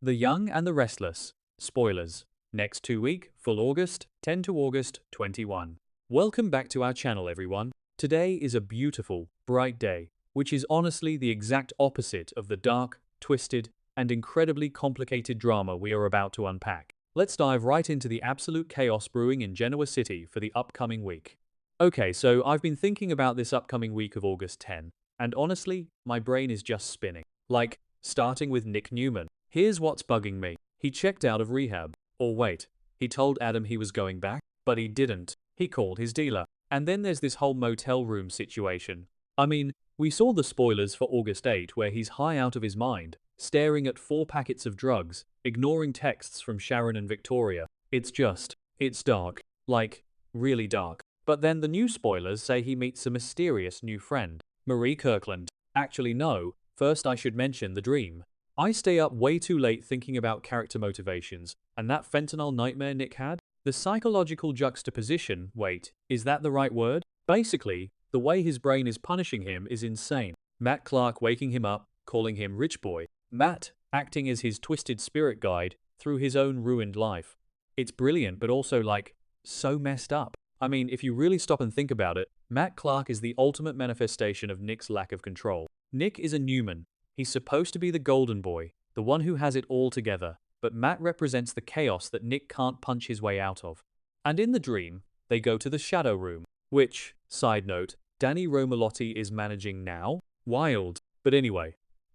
The Young and the Restless. Spoilers. Next 2 week, full August, 10 to August 21. Welcome back to our channel, everyone. Today is a beautiful, bright day, which is honestly the exact opposite of the dark, twisted, and incredibly complicated drama we are about to unpack. Let's dive right into the absolute chaos brewing in Genoa City for the upcoming week. Okay, so I've been thinking about this upcoming week of August 10, and honestly, my brain is just spinning. Like, starting with Nick Newman. Here's what's bugging me. He checked out of rehab. Or wait, he told Adam he was going back, but he didn't. He called his dealer. And then there's this whole motel room situation. I mean, we saw the spoilers for August 8 where he's high out of his mind, staring at 4 packets of drugs, ignoring texts from Sharon and Victoria. It's dark. Like, really dark. But then the new spoilers say he meets a mysterious new friend, Marie Kirkland. Actually no, first I should mention the dream. I stay up way too late thinking about character motivations, and that fentanyl nightmare Nick had? The psychological juxtaposition, wait, is that the right word? Basically, the way his brain is punishing him is insane. Matt Clark waking him up, calling him rich boy. Matt acting as his twisted spirit guide through his own ruined life. It's brilliant, but also like, so messed up. I mean, if you really stop and think about it, Matt Clark is the ultimate manifestation of Nick's lack of control. Nick is a Newman. He's supposed to be the golden boy, the one who has it all together, but Matt represents the chaos that Nick can't punch his way out of. And in the dream, they go to the shadow room, which, side note, Danny Romalotti is managing now? Wild. But anyway,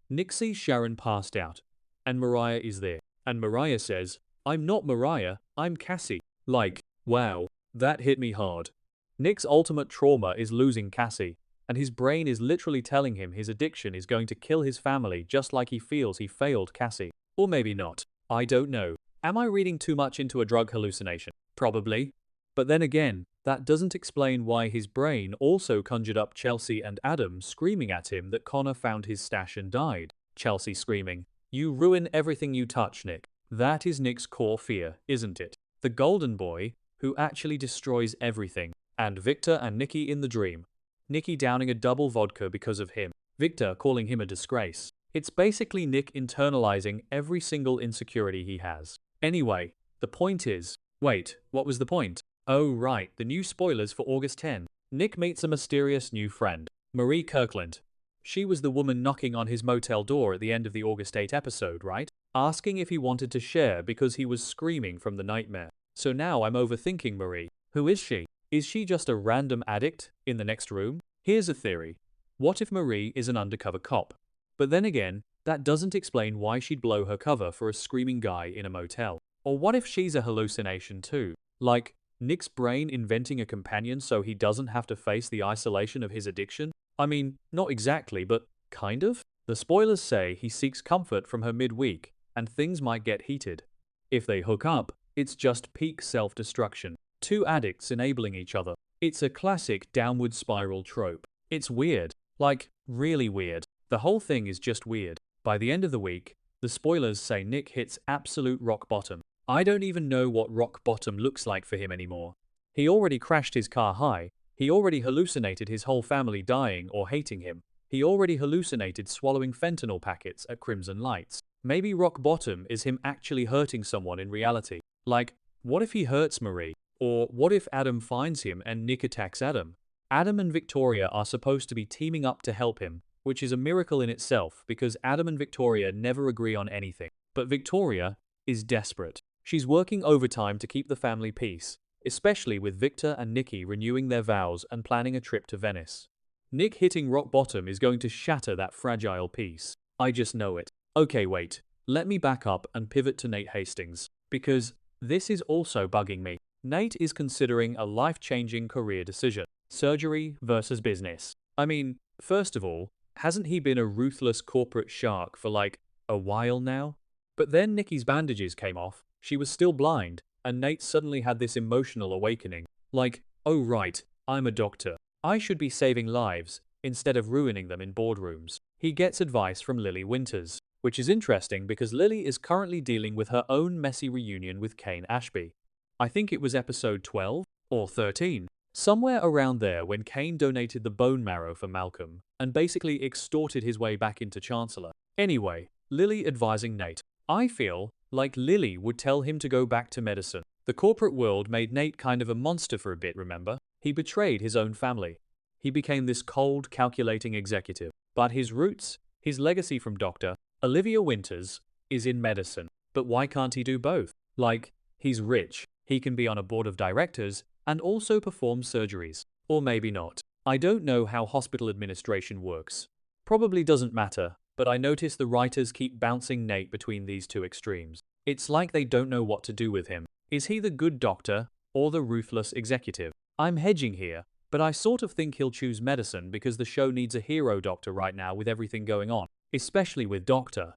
Nick sees Sharon passed out, and Mariah is there. And Mariah says, "I'm not Mariah, I'm Cassie." Like, wow. That hit me hard. Nick's ultimate trauma is losing Cassie, and his brain is literally telling him his addiction is going to kill his family just like he feels he failed Cassie. Or maybe not. I don't know. Am I reading too much into a drug hallucination? Probably. But then again, that doesn't explain why his brain also conjured up Chelsea and Adam screaming at him that Connor found his stash and died. Chelsea screaming, "You ruin everything you touch, Nick." That is Nick's core fear, isn't it? The golden boy, who actually destroys everything, and Victor and Nikki in the dream. Nikki downing a double vodka because of him, Victor calling him a disgrace. It's basically Nick internalizing every single insecurity he has. Anyway, the point is, wait, what was the point? Oh right, the new spoilers for August 10. Nick meets a mysterious new friend, Marie Kirkland. She was the woman knocking on his motel door at the end of the August 8 episode, right? Asking if he wanted to share because he was screaming from the nightmare. So now I'm overthinking Marie. Who is she? Is she just a random addict in the next room? Here's a theory. What if Marie is an undercover cop? But then again, that doesn't explain why she'd blow her cover for a screaming guy in a motel. Or what if she's a hallucination too? Like, Nick's brain inventing a companion so he doesn't have to face the isolation of his addiction? I mean, not exactly, but kind of? The spoilers say he seeks comfort from her midweek, and things might get heated. If they hook up, it's just peak self-destruction. 2 addicts enabling each other. It's a classic downward spiral trope. It's weird. Like, really weird. The whole thing is just weird. By the end of the week, the spoilers say Nick hits absolute rock bottom. I don't even know what rock bottom looks like for him anymore. He already crashed his car high. He already hallucinated his whole family dying or hating him. He already hallucinated swallowing fentanyl packets at Crimson Lights. Maybe rock bottom is him actually hurting someone in reality. Like, what if he hurts Marie? Or what if Adam finds him and Nick attacks Adam? Adam and Victoria are supposed to be teaming up to help him, which is a miracle in itself because Adam and Victoria never agree on anything. But Victoria is desperate. She's working overtime to keep the family peace, especially with Victor and Nikki renewing their vows and planning a trip to Venice. Nick hitting rock bottom is going to shatter that fragile peace. I just know it. Okay, wait. Let me back up and pivot to Nate Hastings, because this is also bugging me. Nate is considering a life-changing career decision. Surgery versus business. I mean, first of all, hasn't he been a ruthless corporate shark for like a while now? But then Nikki's bandages came off, she was still blind, and Nate suddenly had this emotional awakening. Like, oh right, I'm a doctor. I should be saving lives, instead of ruining them in boardrooms. He gets advice from Lily Winters, which is interesting because Lily is currently dealing with her own messy reunion with Kane Ashby. I think it was episode 12 or 13, somewhere around there when Kane donated the bone marrow for Malcolm and basically extorted his way back into Chancellor. Anyway, Lily advising Nate, I feel like Lily would tell him to go back to medicine. The corporate world made Nate kind of a monster for a bit, remember? He betrayed his own family. He became this cold, calculating executive. But his roots, his legacy from Dr. Olivia Winters, is in medicine. But why can't he do both? Like, he's rich, he can be on a board of directors, and also perform surgeries. Or maybe not. I don't know how hospital administration works. Probably doesn't matter, but I notice the writers keep bouncing Nate between these two extremes. It's like they don't know what to do with him. Is he the good doctor, or the ruthless executive? I'm hedging here, but I sort of think he'll choose medicine because the show needs a hero doctor right now with everything going on, especially with Dr.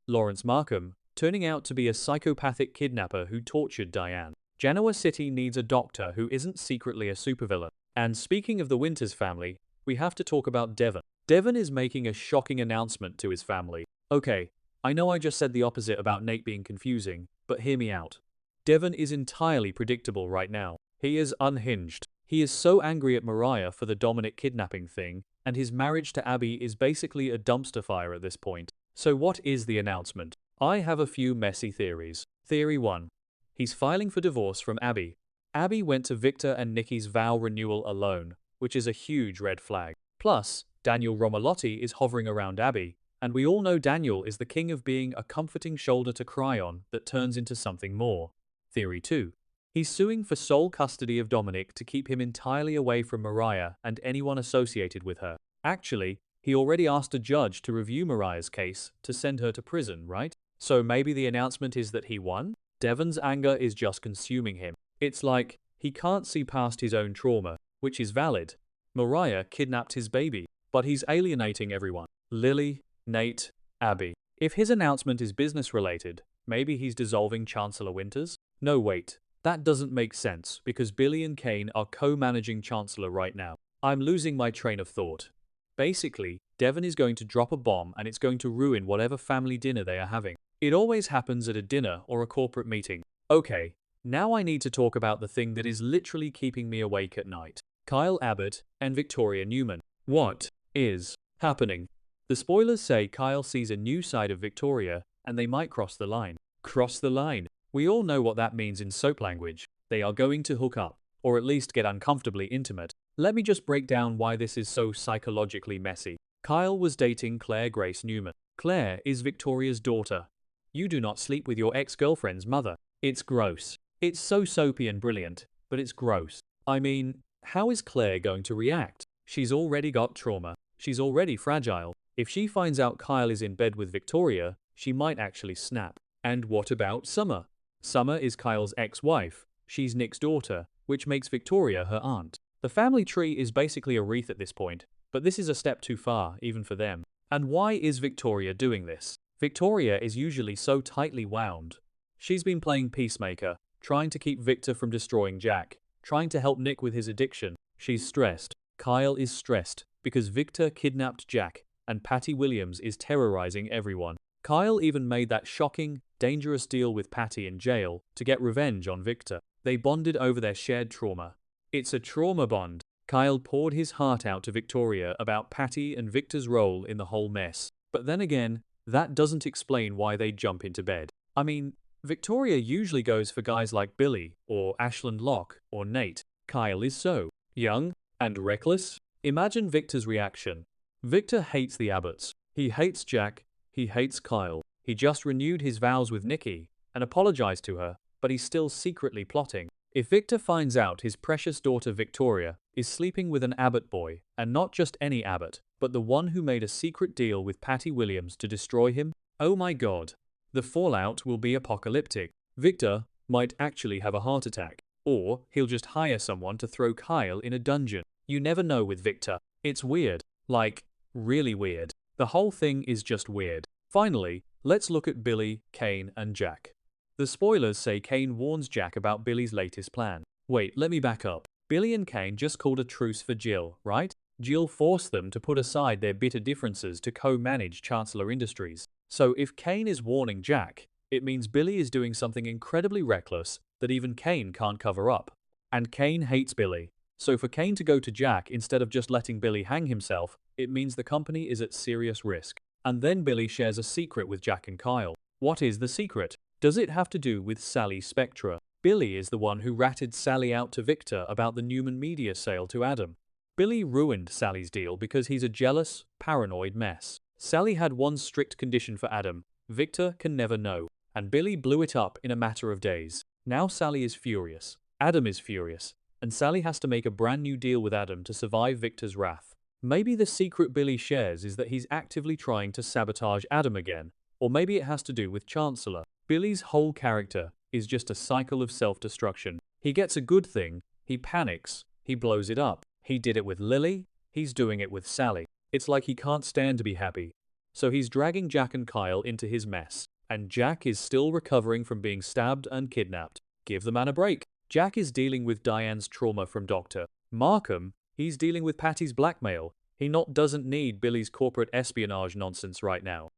Lawrence Markham turning out to be a psychopathic kidnapper who tortured Diane. Genoa City needs a doctor who isn't secretly a supervillain. And speaking of the Winters family, we have to talk about Devon. Devon is making a shocking announcement to his family. Okay, I know I just said the opposite about Nate being confusing, but hear me out. Devon is entirely predictable right now. He is unhinged. He is so angry at Mariah for the Dominic kidnapping thing, and his marriage to Abby is basically a dumpster fire at this point. So what is the announcement? I have a few messy theories. Theory 1. He's filing for divorce from Abby. Abby went to Victor and Nikki's vow renewal alone, which is a huge red flag. Plus, Daniel Romalotti is hovering around Abby, and we all know Daniel is the king of being a comforting shoulder to cry on that turns into something more. Theory 2. He's suing for sole custody of Dominic to keep him entirely away from Mariah and anyone associated with her. Actually, he already asked a judge to review Mariah's case to send her to prison, right? So maybe the announcement is that he won? Devon's anger is just consuming him. It's like he can't see past his own trauma, which is valid. Mariah kidnapped his baby, but he's alienating everyone. Lily, Nate, Abby. If his announcement is business-related, maybe he's dissolving Chancellor Winters? No, wait. That doesn't make sense, because Billy and Kane are co-managing Chancellor right now. I'm losing my train of thought. Basically, Devon is going to drop a bomb and it's going to ruin whatever family dinner they are having. It always happens at a dinner or a corporate meeting. Okay, now I need to talk about the thing that is literally keeping me awake at night. Kyle Abbott and Victoria Newman. What is happening? The spoilers say Kyle sees a new side of Victoria and they might cross the line. Cross the line. We all know what that means in soap language. They are going to hook up, or at least get uncomfortably intimate. Let me just break down why this is so psychologically messy. Kyle was dating Claire Grace Newman. Claire is Victoria's daughter. You do not sleep with your ex-girlfriend's mother. It's gross. It's so soapy and brilliant, but it's gross. I mean, how is Claire going to react? She's already got trauma. She's already fragile. If she finds out Kyle is in bed with Victoria, she might actually snap. And what about Summer? Summer is Kyle's ex-wife. She's Nick's daughter, which makes Victoria her aunt. The family tree is basically a wreath at this point, but this is a step too far, even for them. And why is Victoria doing this? Victoria is usually so tightly wound. She's been playing peacemaker, trying to keep Victor from destroying Jack, trying to help Nick with his addiction. She's stressed. Kyle is stressed because Victor kidnapped Jack, and Patty Williams is terrorizing everyone. Kyle even made that shocking, dangerous deal with Patty in jail to get revenge on Victor. They bonded over their shared trauma. It's a trauma bond. Kyle poured his heart out to Victoria about Patty and Victor's role in the whole mess. But then again, that doesn't explain why they jump into bed. I mean, Victoria usually goes for guys like Billy, or Ashland Locke, or Nate. Kyle is so young and reckless. Imagine Victor's reaction. Victor hates the Abbotts. He hates Jack. He hates Kyle. He just renewed his vows with Nikki and apologized to her, but he's still secretly plotting. If Victor finds out his precious daughter Victoria is sleeping with an Abbott boy, and not just any Abbott, but the one who made a secret deal with Patty Williams to destroy him, oh my god. The fallout will be apocalyptic. Victor might actually have a heart attack, or he'll just hire someone to throw Kyle in a dungeon. You never know with Victor. It's weird. Like, really weird. The whole thing is just weird. Finally, let's look at Billy, Kane, and Jack. The spoilers say Kane warns Jack about Billy's latest plan. Wait, let me back up. Billy and Kane just called a truce for Jill, right? Jill forced them to put aside their bitter differences to co-manage Chancellor Industries. So if Kane is warning Jack, it means Billy is doing something incredibly reckless that even Kane can't cover up. And Kane hates Billy. So for Kane to go to Jack instead of just letting Billy hang himself, it means the company is at serious risk. And then Billy shares a secret with Jack and Kyle. What is the secret? Does it have to do with Sally Spectra? Billy is the one who ratted Sally out to Victor about the Newman Media sale to Adam. Billy ruined Sally's deal because he's a jealous, paranoid mess. Sally had one strict condition for Adam: Victor can never know. And Billy blew it up in a matter of days. Now Sally is furious. Adam is furious. And Sally has to make a brand new deal with Adam to survive Victor's wrath. Maybe the secret Billy shares is that he's actively trying to sabotage Adam again. Or maybe it has to do with Chancellor. Billy's whole character is just a cycle of self-destruction. He gets a good thing, he panics, he blows it up. He did it with Lily, he's doing it with Sally. It's like he can't stand to be happy. So he's dragging Jack and Kyle into his mess. And Jack is still recovering from being stabbed and kidnapped. Give the man a break. Jack is dealing with Diane's trauma from Dr. Markham. He's dealing with Patty's blackmail. He doesn't need Billy's corporate espionage nonsense right now.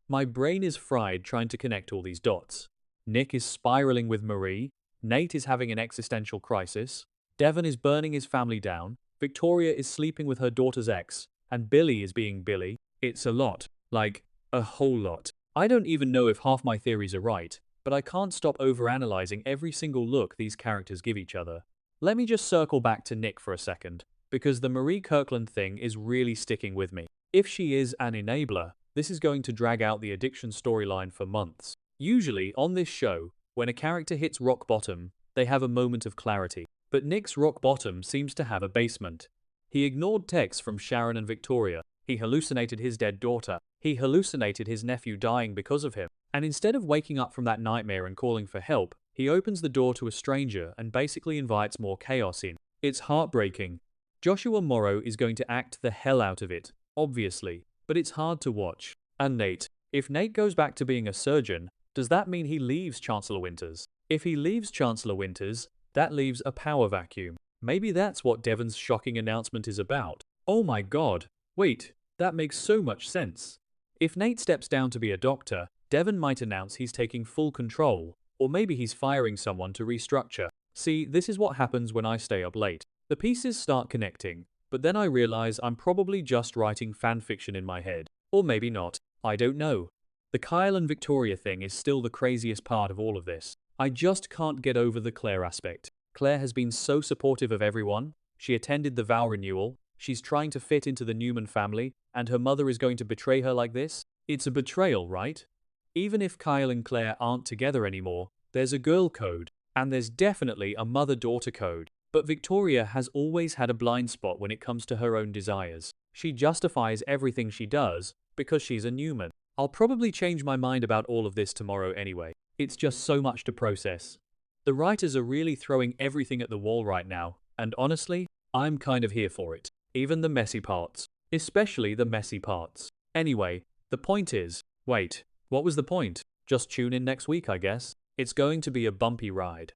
My brain is fried trying to connect all these dots. Nick is spiraling with Marie. Nate is having an existential crisis. Devon is burning his family down. Victoria is sleeping with her daughter's ex. And Billy is being Billy. It's a lot. Like, a whole lot. I don't even know if half my theories are right, but I can't stop overanalyzing every single look these characters give each other. Let me just circle back to Nick for a second, because the Marie Kirkland thing is really sticking with me. If she is an enabler, this is going to drag out the addiction storyline for months. Usually, on this show, when a character hits rock bottom, they have a moment of clarity. But Nick's rock bottom seems to have a basement. He ignored texts from Sharon and Victoria. He hallucinated his dead daughter. He hallucinated his nephew dying because of him. And instead of waking up from that nightmare and calling for help, he opens the door to a stranger and basically invites more chaos in. It's heartbreaking. Joshua Morrow is going to act the hell out of it, obviously, but it's hard to watch. And Nate. If Nate goes back to being a surgeon, does that mean he leaves Chancellor Winters? If he leaves Chancellor Winters, that leaves a power vacuum. Maybe that's what Devon's shocking announcement is about. Oh my god. Wait, that makes so much sense. If Nate steps down to be a doctor, Devon might announce he's taking full control, or maybe he's firing someone to restructure. See, this is what happens when I stay up late. The pieces start connecting, but then I realize I'm probably just writing fanfiction in my head. Or maybe not. I don't know. The Kyle and Victoria thing is still the craziest part of all of this. I just can't get over the Claire aspect. Claire has been so supportive of everyone. She attended the vow renewal. She's trying to fit into the Newman family, and her mother is going to betray her like this? It's a betrayal, right? Even if Kyle and Claire aren't together anymore, there's a girl code, and there's definitely a mother-daughter code. But Victoria has always had a blind spot when it comes to her own desires. She justifies everything she does because she's a Newman. I'll probably change my mind about all of this tomorrow anyway. It's just so much to process. The writers are really throwing everything at the wall right now, and honestly, I'm kind of here for it. Even the messy parts. Especially the messy parts. Anyway, the point is, wait, what was the point? Just tune in next week, I guess. It's going to be a bumpy ride.